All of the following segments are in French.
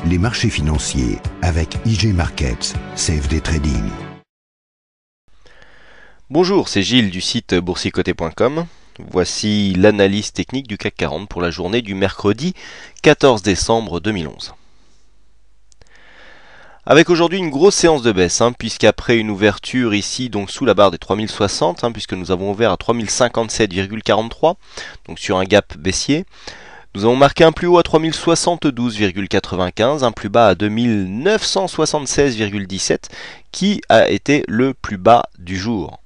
les marchés financiers avec IG Markets, CFD Trading. Bonjour, c'est Gilles du site boursicoté.com. Voici l'analyse technique du CAC 40 pour la journée du mercredi 14 décembre 2011. Avec aujourd'hui une grosse séance de baisse, puisqu'après une ouverture ici donc sous la barre des 3060, puisque nous avons ouvert à 3057,43, donc sur un gap baissier. Nous avons marqué un plus haut à 3072,95, un plus bas à 2976,17, qui a été le plus bas du jour.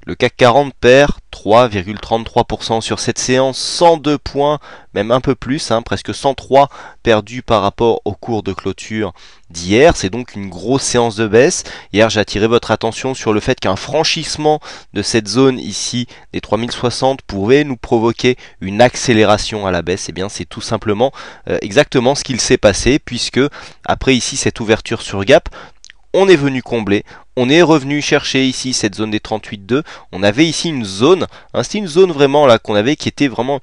Le CAC 40 perd 3,33% sur cette séance, 102 points, même un peu plus, presque 103 perdus par rapport au cours de clôture d'hier. C'est donc une grosse séance de baisse. Hier, j'ai attiré votre attention sur le fait qu'un franchissement de cette zone ici, des 3060, pouvait nous provoquer une accélération à la baisse. Et bien, c'est tout simplement exactement ce qu'il s'est passé, puisque après ici cette ouverture sur gap, on est venu combler, on est revenu chercher ici cette zone des 38,2. On avait ici une zone, c'était une zone vraiment là qu'on avait qui était vraiment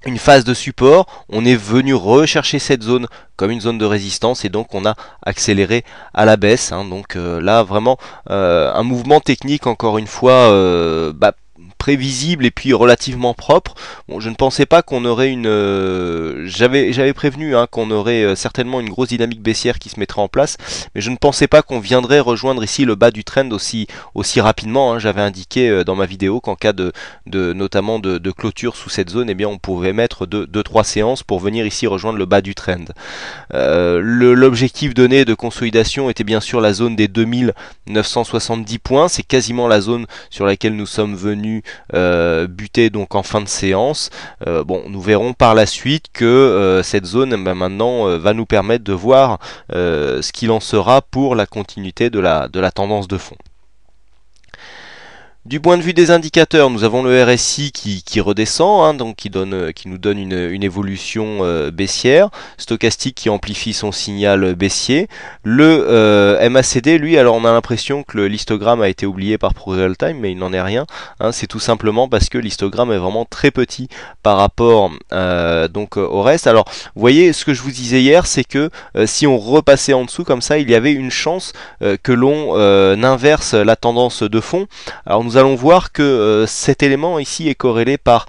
une phase de support. On est venu rechercher cette zone comme une zone de résistance et donc on a accéléré à la baisse. Donc là vraiment un mouvement technique encore une fois prévisible et puis relativement propre. Bon, je ne pensais pas qu'on aurait j'avais prévenu qu'on aurait certainement une grosse dynamique baissière qui se mettrait en place, mais je ne pensais pas qu'on viendrait rejoindre ici le bas du trend aussi rapidement. J'avais indiqué dans ma vidéo qu'en cas notamment de clôture sous cette zone, on pouvait mettre 2-3 séances pour venir ici rejoindre le bas du trend. L'objectif donné de consolidation était bien sûr la zone des 2970 points. C'est quasiment la zone sur laquelle nous sommes venus buter donc en fin de séance. Nous verrons par la suite que cette zone maintenant va nous permettre de voir ce qu'il en sera pour la continuité de la tendance de fond. Du point de vue des indicateurs, nous avons le RSI qui redescend, donc qui nous donne une évolution baissière, stochastique qui amplifie son signal baissier. Le MACD, lui, alors on a l'impression que l'histogramme a été oublié par ProRealTime, mais il n'en est rien. C'est tout simplement parce que l'histogramme est vraiment très petit par rapport donc au reste. Alors, vous voyez, ce que je vous disais hier, c'est que si on repassait en dessous comme ça, il y avait une chance que l'on inverse la tendance de fond. Alors nous allons voir que cet élément ici est corrélé par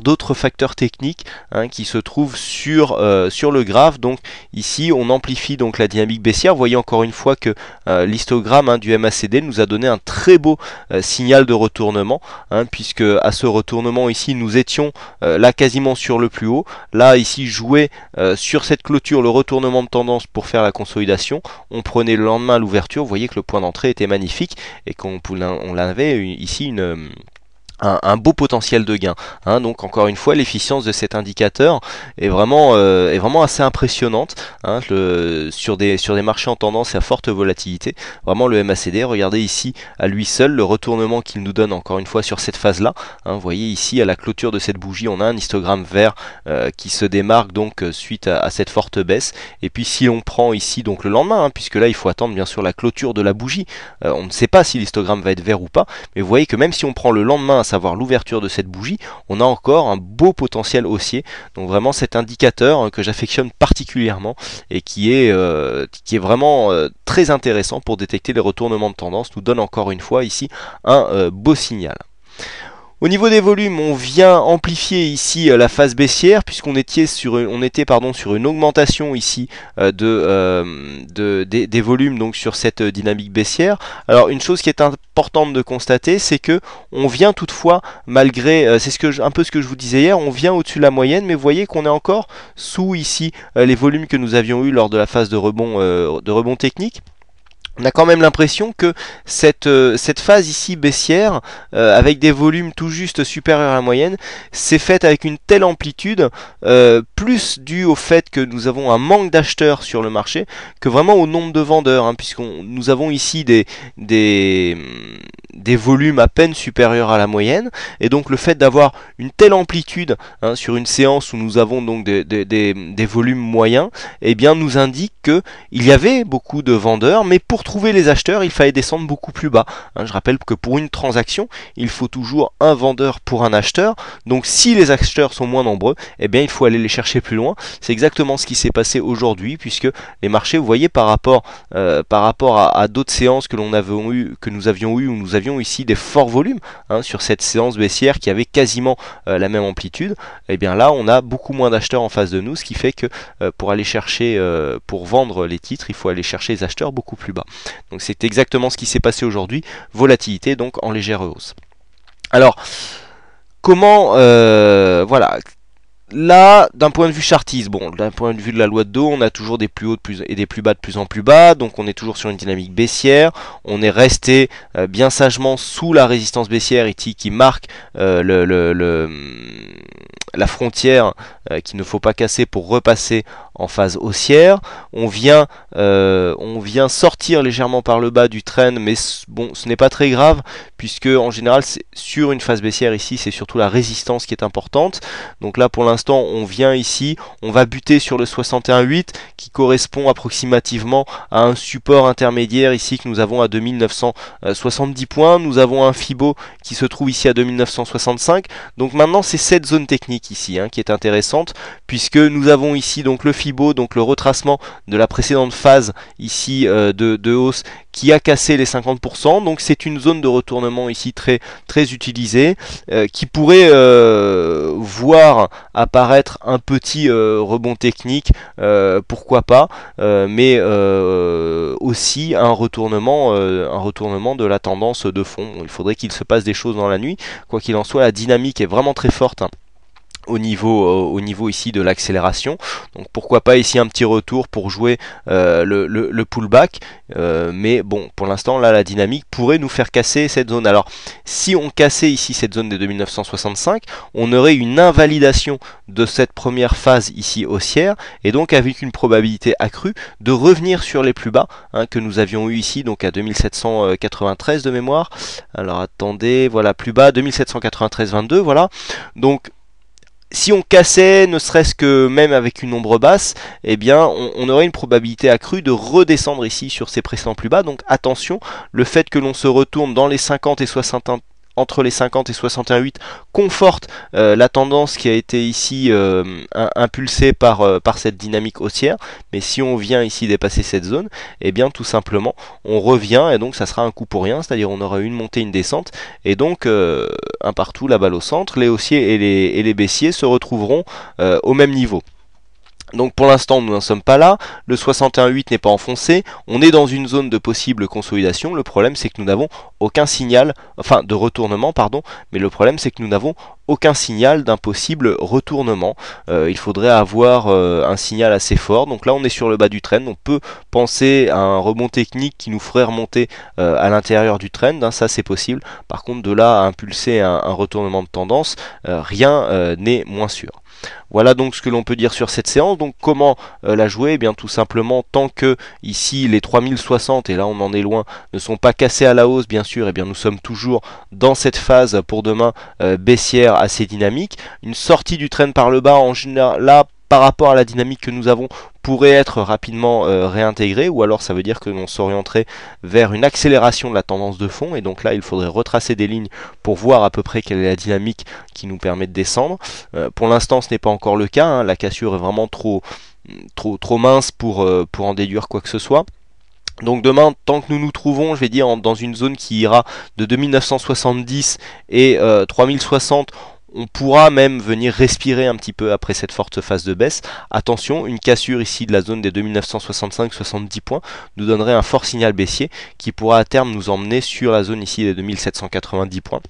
d'autres facteurs techniques qui se trouvent sur le graphe. Donc ici on amplifie donc la dynamique baissière. Vous voyez encore une fois que l'histogramme du MACD nous a donné un très beau signal de retournement, puisque à ce retournement ici nous étions là quasiment sur le plus haut. Là ici jouer sur cette clôture le retournement de tendance pour faire la consolidation. On prenait le lendemain à l'ouverture. Vous voyez que le point d'entrée était magnifique et qu'on avait ici un beau potentiel de gain. Donc encore une fois, l'efficience de cet indicateur est vraiment assez impressionnante sur des marchés en tendance et à forte volatilité. Vraiment le MACD, regardez ici à lui seul le retournement qu'il nous donne encore une fois sur cette phase là. Vous voyez ici à la clôture de cette bougie, on a un histogramme vert qui se démarque donc suite à cette forte baisse. Et puis si on prend ici donc le lendemain, puisque là il faut attendre bien sûr la clôture de la bougie, on ne sait pas si l'histogramme va être vert ou pas, mais vous voyez que même si on prend le lendemain, à savoir l'ouverture de cette bougie, on a encore un beau potentiel haussier. Donc vraiment cet indicateur que j'affectionne particulièrement et qui est vraiment très intéressant pour détecter les retournements de tendance, nous donne encore une fois ici un beau signal. Au niveau des volumes, on vient amplifier ici la phase baissière puisqu'on était sur une augmentation ici des volumes donc sur cette dynamique baissière. Alors une chose qui est importante de constater, c'est que on vient toutefois malgré un peu ce que je vous disais hier, on vient au-dessus de la moyenne, mais vous voyez qu'on est encore sous ici les volumes que nous avions eu lors de la phase de rebond technique. On a quand même l'impression que cette phase ici baissière, avec des volumes tout juste supérieurs à la moyenne, s'est faite avec une telle amplitude, plus due au fait que nous avons un manque d'acheteurs sur le marché, que vraiment au nombre de vendeurs, puisqu'on nous avons ici des des volumes à peine supérieurs à la moyenne, et donc le fait d'avoir une telle amplitude sur une séance où nous avons donc des volumes moyens, eh bien nous indique que il y avait beaucoup de vendeurs, mais pour trouver les acheteurs, il fallait descendre beaucoup plus bas. Je rappelle que pour une transaction, il faut toujours un vendeur pour un acheteur, donc si les acheteurs sont moins nombreux, eh bien il faut aller les chercher plus loin. C'est exactement ce qui s'est passé aujourd'hui, puisque les marchés, vous voyez, par rapport à d'autres séances que nous avions eu, où nous avions ici des forts volumes sur cette séance baissière qui avait quasiment la même amplitude, et bien là on a beaucoup moins d'acheteurs en face de nous, ce qui fait que pour vendre les titres, il faut aller chercher les acheteurs beaucoup plus bas. Donc c'est exactement ce qui s'est passé aujourd'hui, volatilité donc en légère hausse. Alors comment voilà. Là, d'un point de vue chartiste, bon, d'un point de vue de la loi de dos, on a toujours des plus hauts et des plus bas de plus en plus bas, donc on est toujours sur une dynamique baissière. On est resté bien sagement sous la résistance baissière ici qui marque la frontière qu'il ne faut pas casser pour repasser en phase haussière. On vient sortir légèrement par le bas du trend, mais bon, ce n'est pas très grave, puisque en général, sur une phase baissière ici, c'est surtout la résistance qui est importante. Donc là, pour l'instant, on vient ici, on va buter sur le 61,8 qui correspond approximativement à un support intermédiaire ici que nous avons à 2970 points. Nous avons un Fibo qui se trouve ici à 2965. Donc maintenant, c'est cette zone technique ici qui est intéressante, puisque nous avons ici donc le Fibo, donc le retracement de la précédente phase ici de hausse qui a cassé les 50%. Donc c'est une zone de retournement ici très utilisée, qui pourrait voir apparaître un petit rebond technique, pourquoi pas, mais aussi un retournement de la tendance de fond. Il faudrait qu'il se passe des choses dans la nuit. Quoi qu'il en soit, la dynamique est vraiment très forte au niveau ici de l'accélération, donc pourquoi pas ici un petit retour pour jouer le pullback, mais bon, pour l'instant là la dynamique pourrait nous faire casser cette zone. Alors si on cassait ici cette zone des 2965, on aurait une invalidation de cette première phase ici haussière, et donc avec une probabilité accrue de revenir sur les plus bas que nous avions eu ici, donc à 2793 de mémoire. Alors attendez, voilà, plus bas 2793,22, voilà. Donc si on cassait, ne serait-ce que même avec une ombre basse, eh bien on aurait une probabilité accrue de redescendre ici sur ces précédents plus bas. Donc attention, le fait que l'on se retourne dans les 50 et 61, entre les 50 et 61,8 conforte la tendance qui a été ici impulsée par cette dynamique haussière. Mais si on vient ici dépasser cette zone, eh bien tout simplement on revient, et donc ça sera un coup pour rien, c'est-à-dire on aura une montée, une descente, et donc un partout, la balle au centre, les haussiers et les baissiers se retrouveront au même niveau. Donc pour l'instant nous n'en sommes pas là, le 61,8 n'est pas enfoncé, on est dans une zone de possible consolidation. Le problème c'est que nous n'avons aucun signal, enfin de retournement pardon, mais le problème c'est que nous n'avons aucun signal d'un possible retournement. Il faudrait avoir un signal assez fort. Donc là on est sur le bas du trend, on peut penser à un rebond technique qui nous ferait remonter à l'intérieur du trend, ça c'est possible. Par contre de là à impulser un retournement de tendance, rien n'est moins sûr. Voilà donc ce que l'on peut dire sur cette séance. Donc comment la jouer? Eh bien tout simplement, tant que ici les 3060, et là on en est loin, ne sont pas cassés à la hausse bien sûr, eh bien nous sommes toujours dans cette phase pour demain baissière assez dynamique. Une sortie du trend par le bas en général là, par rapport à la dynamique que nous avons, pourrait être rapidement réintégrée, ou alors ça veut dire que l'on s'orienterait vers une accélération de la tendance de fond, et donc là il faudrait retracer des lignes pour voir à peu près quelle est la dynamique qui nous permet de descendre. Pour l'instant ce n'est pas encore le cas, la cassure est vraiment trop mince pour en déduire quoi que ce soit. Donc demain, tant que nous nous trouvons, je vais dire, dans une zone qui ira de 2970 et 3060, on pourra même venir respirer un petit peu après cette forte phase de baisse. Attention, une cassure ici de la zone des 2965-70 points nous donnerait un fort signal baissier qui pourra à terme nous emmener sur la zone ici des 2790 points.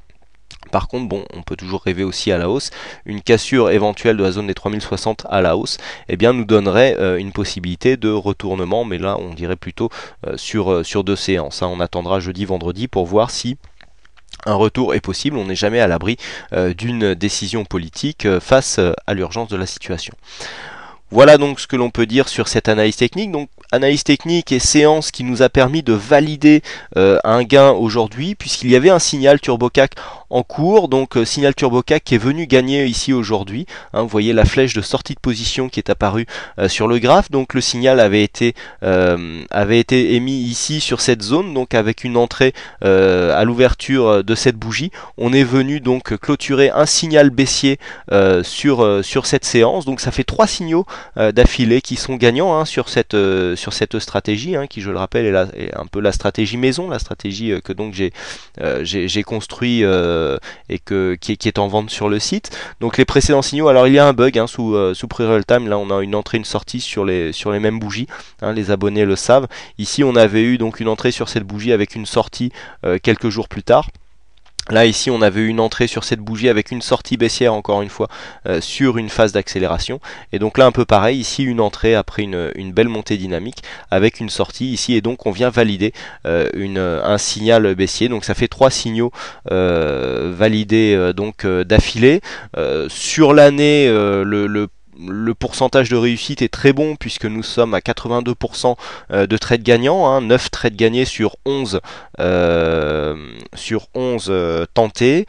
Par contre, bon, on peut toujours rêver aussi à la hausse. Une cassure éventuelle de la zone des 3060 à la hausse, eh bien, nous donnerait une possibilité de retournement, mais là, on dirait plutôt sur 2 séances. On attendra jeudi, vendredi pour voir si un retour est possible. On n'est jamais à l'abri d'une décision politique face à l'urgence de la situation. Voilà donc ce que l'on peut dire sur cette analyse technique. Donc analyse technique et séance qui nous a permis de valider un gain aujourd'hui, puisqu'il y avait un signal TurboCAC en cours, donc signal TurboCAC qui est venu gagner ici aujourd'hui. Vous voyez la flèche de sortie de position qui est apparue sur le graphe. Donc le signal avait été émis ici sur cette zone, donc avec une entrée à l'ouverture de cette bougie. On est venu donc clôturer un signal baissier sur cette séance. Donc ça fait 3 signaux d'affilée qui sont gagnants sur cette stratégie, qui je le rappelle est un peu la stratégie maison, la stratégie que donc j'ai construit et qui est en vente sur le site. Donc les précédents signaux, alors il y a un bug sous pre-real time, là on a une entrée, une sortie sur les mêmes bougies, les abonnés le savent. Ici on avait eu donc une entrée sur cette bougie avec une sortie quelques jours plus tard. Là ici on avait une entrée sur cette bougie avec une sortie baissière encore une fois sur une phase d'accélération, et donc là un peu pareil, ici une entrée après une belle montée dynamique avec une sortie ici, et donc on vient valider un signal baissier. Donc ça fait 3 signaux validés d'affilée. Sur l'année le pourcentage de réussite est très bon puisque nous sommes à 82% de trades gagnants, 9 trades gagnés sur 11 tentés,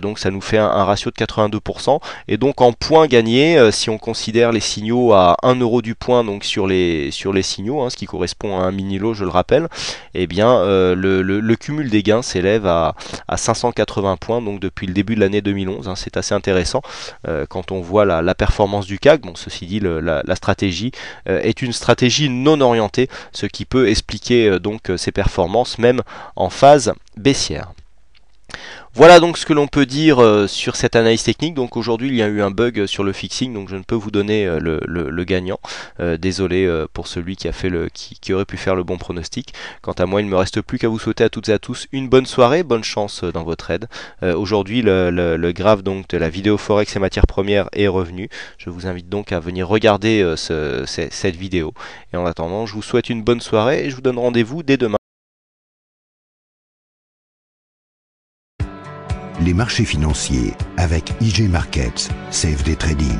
donc ça nous fait un ratio de 82%, et donc en points gagnés, si on considère les signaux à 1 euro du point, donc sur les signaux, ce qui correspond à un mini lot, je le rappelle, et bien le cumul des gains s'élève à 580 points, donc depuis le début de l'année 2011, c'est assez intéressant quand on voit la performance du CAC. Bon, ceci dit, la stratégie est une stratégie non orientée, ce qui peut expliquer donc ces performances même en phase baissière. Voilà donc ce que l'on peut dire sur cette analyse technique. Donc aujourd'hui il y a eu un bug sur le fixing, donc je ne peux vous donner le gagnant. Désolé pour celui qui aurait pu faire le bon pronostic. Quant à moi, il ne me reste plus qu'à vous souhaiter à toutes et à tous une bonne soirée, bonne chance dans votre aide. Aujourd'hui le graphe donc de la vidéo Forex et matières premières est revenu. Je vous invite donc à venir regarder cette vidéo. Et en attendant, je vous souhaite une bonne soirée et je vous donne rendez-vous dès demain. Les marchés financiers avec IG Markets, CFD Trading.